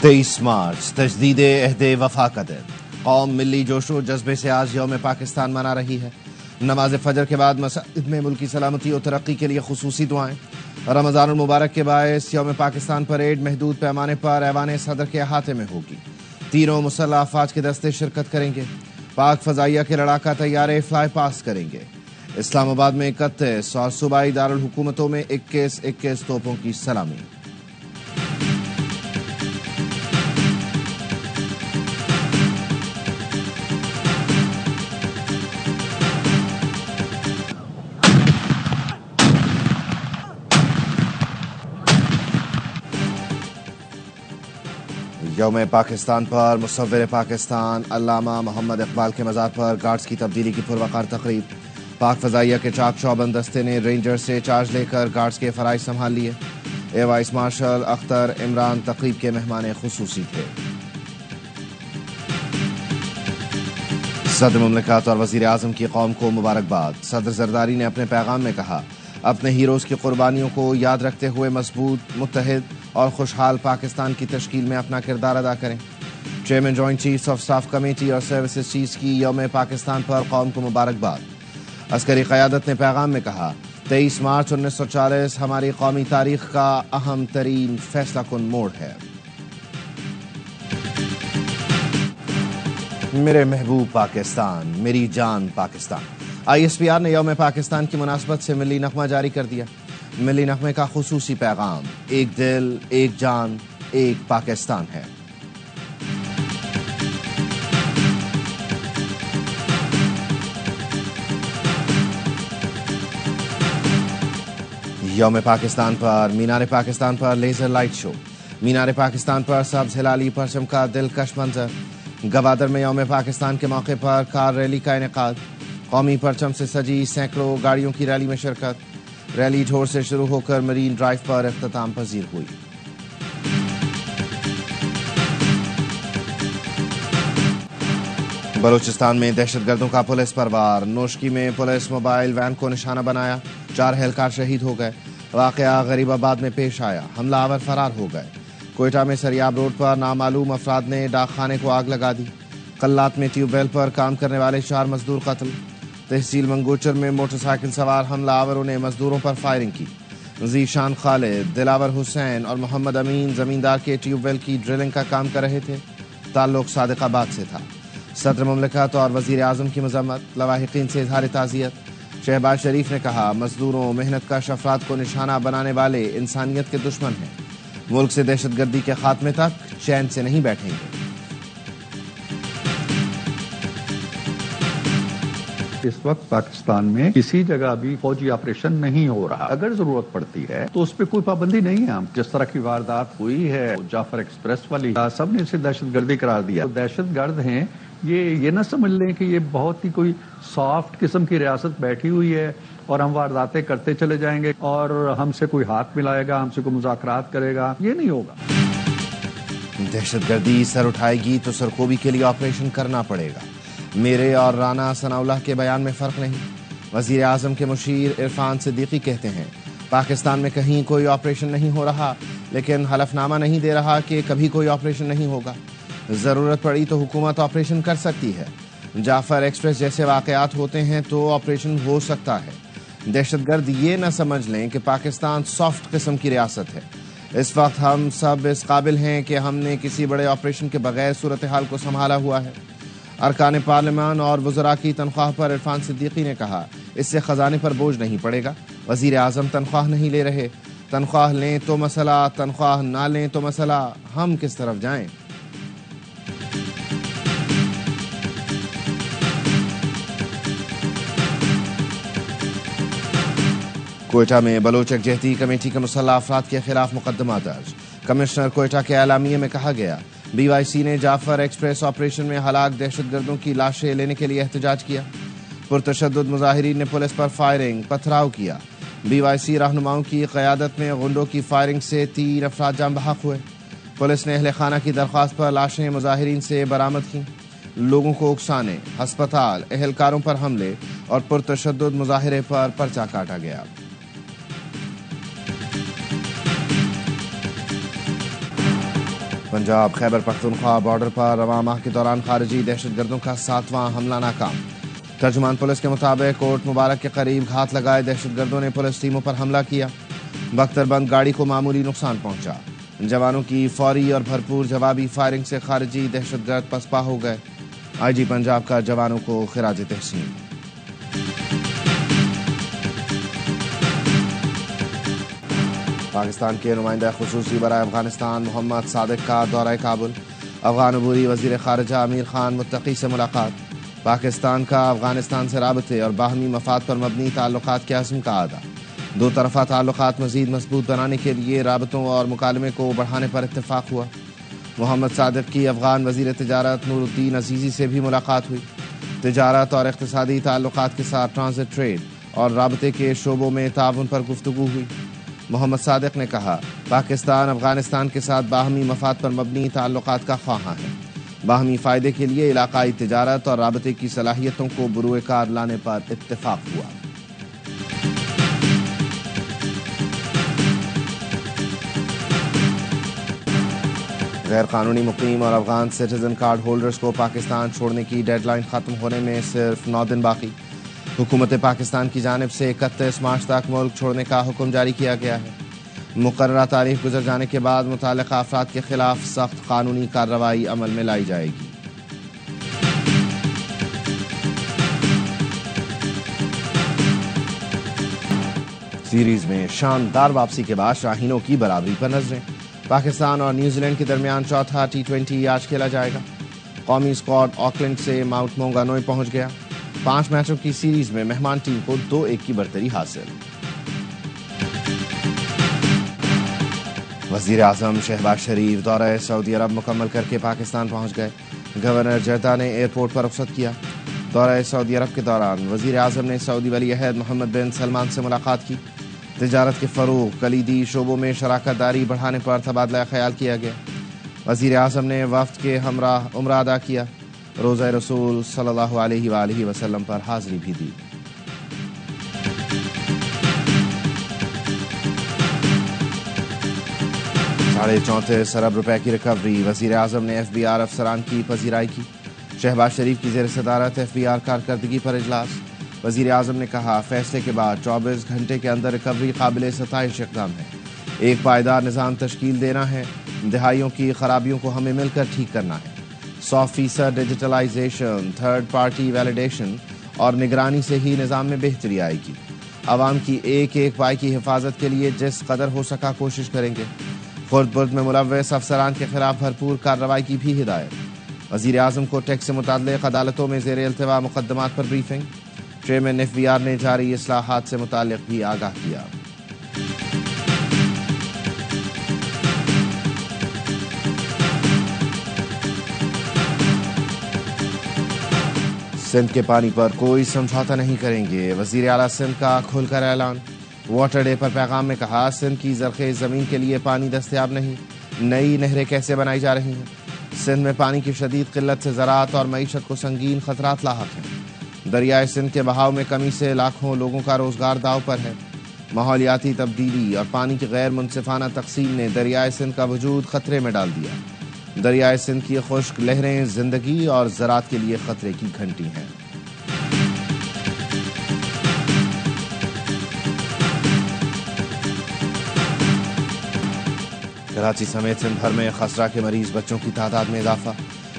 23 مارچ تجدید عہد وفا کا دن۔ قوم ملی جوش و جذبے سے آج یوم پاکستان منا رہی ہے۔ نماز فجر کے بعد مساجد میں ملکی سلامتی و ترقی کے لیے خصوصی دعائیں۔ رمضان المبارک کے باعث یوم پاکستان پریڈ محدود پیمانے پر ایوان صدر کے احاطے میں ہوگی۔ تینوں مسلح افواج کے دستے شرکت کریں گے۔ پاک فضائیہ کے لڑاکا طیارے فلائی پاس کریں گے۔ اسلام آباد میں 31 اور صوبائی دارالحکومتوں میں 21 توپوں کی سلامی۔ یوم پاکستان پر مصور پاکستان علامہ محمد اقبال کے مزار پر گارڈز کی تبدیلی کی پروقار تقریب۔ پاک فضائیہ کے چاک چوبند دستے نے رینجر سے چارج لے کر گارڈز کے فرائض سنبھال لیے۔ Air vice marshal Akhtar Imran تقریب کے مہمان خصوصی تھے۔ صدر مملکت اور وزیر اعظم کی قوم کو مبارکباد۔ صدر زرداری نے اپنے پیغام میں کہا، اپنے ہیروز کی قربانیوں کو یاد رکھتے ہوئے مضبوط، متحد اور خوشحال پاکستان کی تشکیل میں اپنا کردار ادا کریں۔ Chairman joint chiefs of staff committee اور سروسز چیفز کی یوم پاکستان پر قوم کو مبارکباد۔ عسکری قیادت نے پیغام میں کہا، 23 مارچ 1940 ہماری قومی تاریخ کا اہم ترین فیصلہ کن موڑ ہے۔ میرے محبوب پاکستان، میری جان پاکستان۔ ISPR نے یوم پاکستان کی مناسبت سے ملی نغمہ جاری کر دیا۔ ملی نغمے کا خصوصی پیغام، ایک دل، ایک جان، ایک پاکستان ہے۔ یوم پاکستان پر مینار پاکستان پر لیزر لائٹ شو۔ مینار پاکستان پر سبز ہلالی پرچم کا دلکش منظر۔ گوادر میں یوم پاکستان کے موقع پر کار ریلی کا انعقاد۔ قومی پرچم سے سجی سینکڑوں گاڑیوں کی ریلی میں شرکت۔ ریلی ڈھور سے شروع ہو کر مرین ڈرائیو پر اختتام پذیر ہوئی۔ بلوچستان میں دہشت گردوں کا پولیس پر وار۔ نوشکی میں پولیس موبائل وین کو نشانہ بنایا، 4 اہلکار شہید ہو گئے۔ واقعہ غریب آباد میں پیش آیا، حملہ آور فرار ہو گئے۔ کوئٹہ میں سریاب روڈ پر نامعلوم افراد نے ڈاک خانے کو آگ لگا دی۔ قلات میں ٹیوب ویل پر کام کرنے والے 4 مزدور قتل۔ تحصیل منگوچر میں موٹر سائیکل سوار حملہ آوروں نے مزدوروں پر فائرنگ کی۔ ذیشان خالد، دلاور حسین اور محمد امین زمیندار کے ٹیوب ویل کی ڈرلنگ کا کام کر رہے تھے۔ تعلق صادق آباد سے تھا۔ صدر مملکت اور وزیر اعظم کی مذمت، لواحقین سے اظہار تعزیت۔ شہباز شریف نے کہا، مزدوروں، محنت کش افراد کو نشانہ بنانے والے انسانیت کے دشمن ہیں۔ ملک سے دہشت گردی کے خاتمے تک چین سے نہیں بیٹھیں گے۔ اس وقت پاکستان میں کسی جگہ بھی فوجی آپریشن نہیں ہو رہا۔ اگر ضرورت پڑتی ہے تو اس پہ کوئی پابندی نہیں ہے۔ جس طرح کی واردات ہوئی ہے جعفر ایکسپریس والی، سب نے اسے دہشت گردی قرار دیا۔ دہشت گرد ہیں یہ نہ سمجھ لیں کہ یہ بہت ہی کوئی سافٹ قسم کی ریاست بیٹھی ہوئی ہے اور ہم وارداتیں کرتے چلے جائیں گے اور ہم سے کوئی ہاتھ ملائے گا، ہم سے کوئی مذاکرات کرے گا، یہ نہیں ہوگا۔ دہشت گردی سر اٹھائے گی تو سرکوبی کے لیے آپریشن کرنا پڑے گا۔ میرے اور رانا ثناء اللہ کے بیان میں فرق نہیں۔ وزیر اعظم کے مشیر عرفان صدیقی کہتے ہیں، پاکستان میں کہیں کوئی آپریشن نہیں ہو رہا، لیکن حلف نامہ نہیں دے رہا کہ کبھی کوئی آپریشن نہیں ہوگا۔ ضرورت پڑی تو حکومت آپریشن کر سکتی ہے۔ جعفر ایکسپریس جیسے واقعات ہوتے ہیں تو آپریشن ہو سکتا ہے۔ دہشت گرد یہ نہ سمجھ لیں کہ پاکستان سافٹ قسم کی ریاست ہے۔ اس وقت ہم سب اس قابل ہیں کہ ہم نے کسی بڑے آپریشن کے بغیر صورتحال کو سنبھالا ہوا ہے۔ ارکان پارلیمان اور وزراء کی تنخواہ پر عرفان صدیقی نے کہا، اس سے خزانے پر بوجھ نہیں پڑے گا۔ وزیر اعظم تنخواہ نہیں لے رہے، تنخواہ لیں تو مسئلہ، تنخواہ نہ لیں تو مسئلہ، ہم کس طرف جائیں؟ کوئٹہ میں بلوچ یکجہتی کمیٹی کے مسلح افراد کے خلاف مقدمہ درج۔ کمشنر کوئٹہ کے اعلامیے میں کہا گیا، BYC نے جعفر ایکسپریس آپریشن میں ہلاک دہشت گردوں کی لاشیں لینے کے لیے احتجاج کیا۔ پرتشدد مظاہرین نے پولیس پر فائرنگ، پتھراؤ کیا۔ BYC رہنماؤں کی قیادت میں غنڈوں کی فائرنگ سے 3 افراد جاں بحق ہوئے۔ پولیس نے اہل خانہ کی درخواست پر لاشیں مظاہرین سے برآمد کیں۔ لوگوں کو اکسانے، ہسپتال، اہلکاروں پر حملے اور پرتشدد مظاہرے پر پرچہ کاٹا گیا۔ پنجاب خیبر پختونخوا بارڈر پر رواں ماہ کے دوران خارجی دہشت گردوں کا 7واں حملہ ناکام۔ ترجمان پولیس کے مطابق کوٹ مبارک کے قریب گھات لگائے دہشت گردوں نے پولیس ٹیموں پر حملہ کیا۔ بختر بند گاڑی کو معمولی نقصان پہنچا۔ جوانوں کی فوری اور بھرپور جوابی فائرنگ سے خارجی دہشت گرد پسپا ہو گئے۔ آئی جی پنجاب کا جوانوں کو خراج تحسین۔ پاکستان کے نمائندہ خصوصی برائے افغانستان محمد صادق کا دورہ کابل۔ افغان عبوری وزیر خارجہ امیر خان متقی سے ملاقات۔ پاکستان کا افغانستان سے رابطے اور باہمی مفاد پر مبنی تعلقات کے عزم کا اعادہ۔ دو طرفہ تعلقات مزید مضبوط بنانے کے لیے رابطوں اور مکالمے کو بڑھانے پر اتفاق ہوا۔ محمد صادق کی افغان وزیر تجارت نور الدین عزیزی سے بھی ملاقات ہوئی۔ تجارت اور اقتصادی تعلقات کے ساتھ ٹرانزٹ ٹریڈ اور رابطے کے شعبوں میں تعاون پر گفتگو ہوئی۔ محمد صادق نے کہا پاکستان افغانستان کے ساتھ باہمی مفاد پر مبنی تعلقات کا خواہاں ہے۔ باہمی فائدے کے لیے علاقائی تجارت اور رابطے کی صلاحیتوں کو بروئے کار لانے پر اتفاق ہوا۔ غیر قانونی مقیم اور افغان سٹیزن کارڈ ہولڈرز کو پاکستان چھوڑنے کی ڈیڈ لائن ختم ہونے میں صرف 9 دن باقی۔ حکومت پاکستان کی جانب سے 31 مارچ تک ملک چھوڑنے کا حکم جاری کیا گیا ہے۔ مقررہ تاریخ گزر جانے کے بعد متعلقہ افراد کے خلاف سخت قانونی کارروائی عمل میں لائی جائے گی۔ سیریز میں شاندار واپسی کے بعد شاہینوں کی برابری پر نظریں۔ پاکستان اور نیوزی لینڈ کے درمیان چوتھا T20 آج کھیلا جائے گا۔ قومی اسکواڈ آکلینڈ سے ماؤنٹ مونگانوئی پہنچ گیا۔ 5 میچوں کی سیریز میں مہمان ٹیم کو 2-1 کی برتری حاصل۔ وزیر اعظم شہباز شریف دورہ سعودی عرب مکمل کر کے پاکستان پہنچ گئے۔ گورنر جدہ نے ایئرپورٹ پر رخصت کیا۔ دورہ سعودی عرب کے دوران وزیر اعظم نے سعودی ولی عہد محمد بن سلمان سے ملاقات کی۔ تجارت کے فروغ، کلیدی شعبوں میں شراکت داری بڑھانے پر تبادلہ خیال کیا گیا۔ وزیر اعظم نے وفد کے ہمراہ عمرہ ادا کیا۔ روزہ رسول صلی اللہ علیہ وآلہ وسلم پر حاضری بھی دی۔ $34.5 ارب کی ریکوری، وزیر اعظم نے FBI افسران کی پذیرائی کی۔ شہباز شریف کی زیر صدارت FBI کارکردگی پر اجلاس۔ وزیر اعظم نے کہا فیصلے کے بعد 24 گھنٹے کے اندر ریکوری قابل ستائش اقدام ہے۔ ایک پائیدار نظام تشکیل دینا ہے۔ دہائیوں کی خرابیوں کو ہمیں مل کر ٹھیک کرنا ہے۔ 100% ڈیجیٹلائزیشن، تھرڈ پارٹی ویلیڈیشن اور نگرانی سے ہی نظام میں بہتری آئے گی۔ عوام کی ایک ایک پائی کی حفاظت کے لیے جس قدر ہو سکا کوشش کریں گے۔ خرد برد میں ملوث افسران کے خلاف بھرپور کارروائی کی بھی ہدایت۔ وزیر اعظم کو ٹیکس سے متعلق عدالتوں میں زیر التوا مقدمات پر بریفنگ۔ چیئرمین FBI نے جاری اصلاحات سے متعلق بھی آگاہ کیا۔ سندھ کے پانی پر کوئی سمجھوتہ نہیں کریں گے، وزیر اعلیٰ سندھ کا کھل کر اعلان۔ واٹر ڈے پر پیغام میں کہا سندھ کی زرخیز زمین کے لیے پانی دستیاب نہیں، نئی نہریں کیسے بنائی جا رہی ہیں۔ سندھ میں پانی کی شدید قلت سے زراعت اور معیشت کو سنگین خطرات لاحق ہیں۔ دریائے سندھ کے بہاؤ میں کمی سے لاکھوں لوگوں کا روزگار داؤ پر ہے۔ ماحولیاتی تبدیلی اور پانی کی غیر منصفانہ تقسیم نے دریائے سندھ کا وجود خطرے میں ڈال دیا۔ دریائے سندھ کی خشک لہریں زندگی اور زراعت کے لیے خطرے کی گھنٹی ہیں۔ کراچی سمیت سندھ بھر میں خسرہ کے مریض بچوں کی تعداد میں اضافہ۔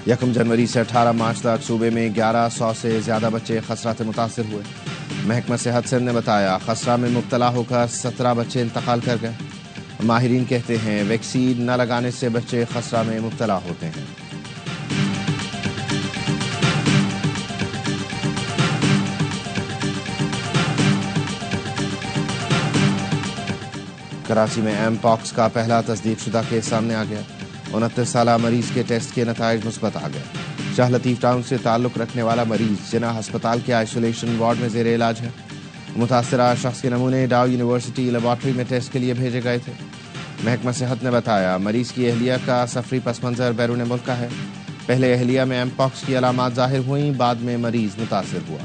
1 جنوری سے 18 مارچ تک صوبے میں 1100 سے زیادہ بچے خسرہ سے متاثر ہوئے۔ محکمہ صحت سندھ نے بتایا خسرہ میں مبتلا ہو کر 17 بچے انتقال کر گئے۔ ماہرین کہتے ہیں ویکسین نہ لگانے سے بچے خسرہ میں مبتلا ہوتے ہیں۔ کراچی میں ایم پاکس کا پہلا تصدیق شدہ کیس سامنے آ گیا۔ 29 سالہ مریض کے ٹیسٹ کے نتائج مثبت آ گئے۔ شاہ لطیف ٹاؤن سے تعلق رکھنے والا مریض جناح ہسپتال کے آئسولیشن وارڈ میں زیر علاج ہے۔ متاثرہ شخص کے نمونے ڈاؤ یونیورسٹی لیبارٹری میں ٹیسٹ کے لیے بھیجے گئے تھے۔ محکمہ صحت نے بتایا مریض کی اہلیہ کا سفری پس منظر بیرون ملک کا ہے۔ پہلے اہلیہ میں ایم پاکس کی علامات ظاہر ہوئیں، بعد میں مریض متاثر ہوا۔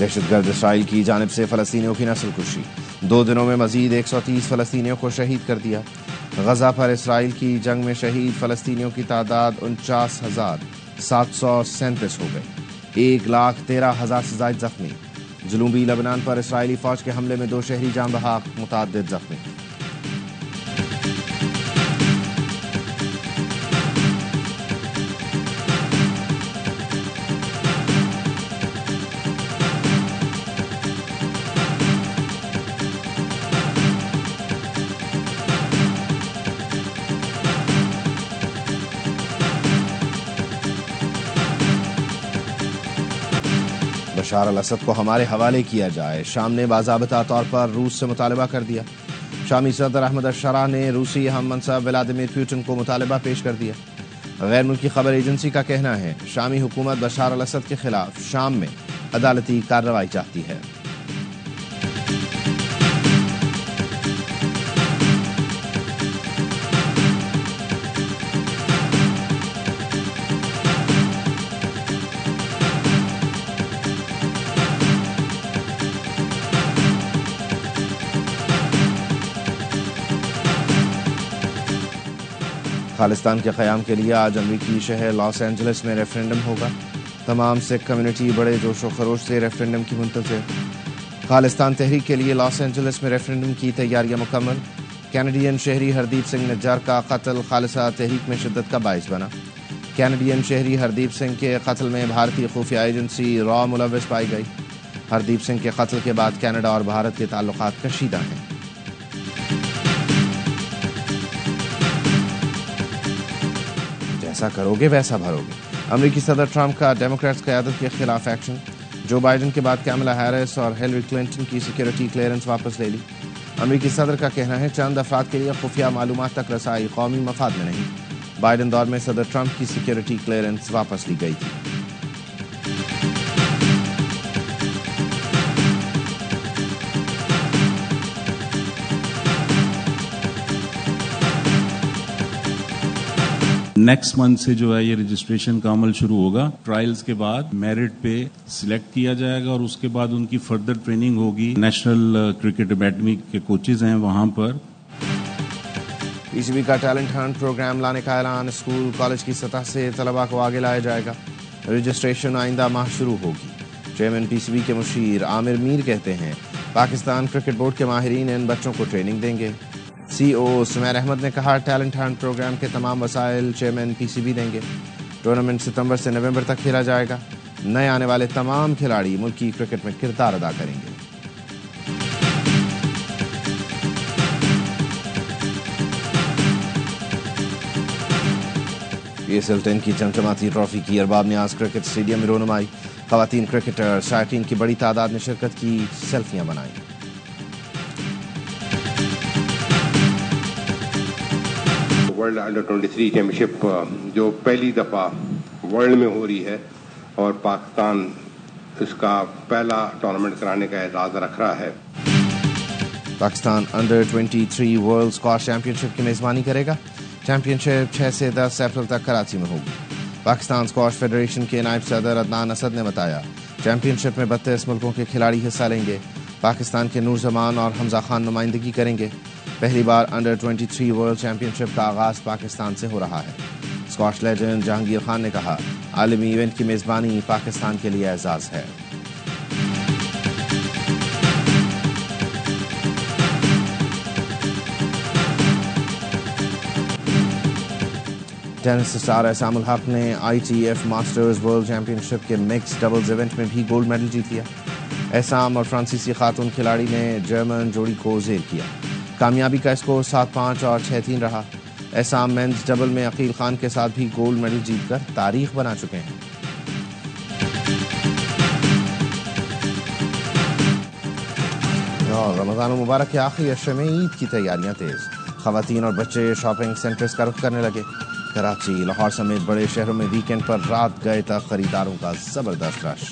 دہشت گرد اسرائیل کی جانب سے فلسطینیوں کی نسل کشی، 2 دنوں میں مزید 130 فلسطینیوں کو شہید کر دیا۔ غزہ پر اسرائیل کی جنگ میں شہید فلسطینیوں کی تعداد 49,737 ہو گئی، 1,13,000 سے زائد زخمی۔ جنوبی لبنان پر اسرائیلی فوج کے حملے میں 2 شہری جاں بحق، متعدد زخمی۔ بشار الاسد کو ہمارے حوالے کیا جائے، شام نے باضابطہ طور پر روس سے مطالبہ کر دیا۔ شامی صدر احمد الشرح نے روسی ہم منصب ولادیمیر پوٹن کو مطالبہ پیش کر دیا۔ غیر ملکی خبر ایجنسی کا کہنا ہے شامی حکومت بشار الاسد کے خلاف شام میں عدالتی کارروائی چاہتی ہے۔ خالستان کے قیام کے لیے آج امریکی شہر لاس اینجلس میں ریفرینڈم ہوگا۔ تمام سکھ کمیونٹی بڑے جوش و خروش سے ریفرینڈم کی منتظر۔ خالستان تحریک کے لیے لاس اینجلس میں ریفرینڈم کی تیاریاں مکمل۔ کینیڈین شہری ہردیپ سنگھ نجار کا قتل خالصہ تحریک میں شدت کا باعث بنا۔ کینیڈین شہری ہردیپ سنگھ کے قتل میں بھارتی خفیہ ایجنسی را ملوث پائی گئی۔ ہردیپ سنگھ کے قتل کے بعد کینیڈا اور بھارت کے تعلقات کشیدہ ہیں۔ جیسا کرو گے ویسا بھرو گے، امریکی صدر ٹرمپ کا ڈیموکریٹس قیادت کے خلاف ایکشن۔ جو بائیڈن کے بعد کیملا ہیرس اور ہیلری کلنٹن کی سیکیورٹی کلیئرنس واپس لے لی۔ امریکی صدر کا کہنا ہے چند افراد کے لیے خفیہ معلومات تک رسائی قومی مفاد میں نہیں۔ بائیڈن دور میں صدر ٹرمپ کی سیکیورٹی کلیئرنس واپس لی گئی تھی۔ نیکسٹ منتھ سے جو ہے یہ رجسٹریشن کا عمل شروع ہوگا۔ ٹرائلز کے بعد میرٹ پہ سلیکٹ کیا جائے گا اور اس کے بعد ان کی فردر ٹریننگ ہوگی۔ نیشنل کرکٹ اکیڈمی کے کوچز ہیں وہاں پر۔ پی سی بی کا ٹیلنٹ ہنٹ پروگرام لانے کا اعلان، اسکول کالج کی سطح سے طلباء کو آگے لایا جائے گا۔ رجسٹریشن آئندہ ماہ شروع ہوگی۔ چیئرمین پی سی بی کے مشیر عامر میر کہتے ہیں پاکستان کرکٹ بورڈ کے ماہرین ان بچوں کو ٹریننگ دیں گے۔ سی او سمیر احمد نے کہا ٹیلنٹ ہنٹ پروگرام کے تمام وسائل چیئرمین پی سی بی دیں گے۔ ٹورنامنٹ ستمبر سے نومبر تک کھیلا جائے گا۔ نئے آنے والے تمام کھلاڑی ملکی کرکٹ میں کردار ادا کریں گے۔ پی ایس ایل 10 کی چمچماتی ٹرافی کی ارباب نیاز کرکٹ اسٹیڈیم میں رونمائی۔ خواتین کرکٹر شائقین کی بڑی تعداد نے شرکت کی، سیلفیاں بنائیں۔ ورلڈ انڈر 23 چیمپئن شپ جو پہلی دفعہ ورلڈ میں ہو رہی ہے اور پاکستان اس کا پہلا ٹورنامنٹ کرانے کا اعزاز رکھ رہا ہے۔ Pakistan under 23 world squash championship کی میزبانی کرے گا۔ چیمپئن شپ 6 سے 10 اپریل تک کراچی میں ہوگی۔ پاکستان اسکواش فیڈریشن کے نائب صدر عدنان اسد نے بتایا چیمپئن شپ میں 32 ملکوں کے کھلاڑی حصہ لیں گے۔ پاکستان کے نور زمان اور حمزہ خان نمائندگی کریں گے۔ پہلی بار انڈر 23 ورلڈ چیمپئن شپ کا آغاز پاکستان سے ہو رہا ہے۔ اسکواش لیجنڈ جہانگیر خان نے کہا عالمی ایونٹ کی میزبانی پاکستان کے لیے اعزاز ہے۔ ٹینس اسٹار احسام الحق نے I T F masters world championship کے مکس ڈبلز ایونٹ میں بھی گولڈ میڈل جیت لیا۔ احسام اور فرانسیسی خاتون کھلاڑی نے جرمن جوڑی کو زیر کیا۔ کامیابی کا اسکور 7-5 اور 6-3 رہا۔ احسام مینز ڈبل میں عقیل خان کے ساتھ بھی گولڈ میڈل جیت کر تاریخ بنا چکے ہیں۔ اور رمضان المبارک کے آخری عشرے میں عید کی تیاریاں تیز، خواتین اور بچے شاپنگ سینٹرز کا رخ کرنے لگے۔ کراچی، لاہور سمیت بڑے شہروں میں ویکینڈ پر رات گئے تک خریداروں کا زبردست رش۔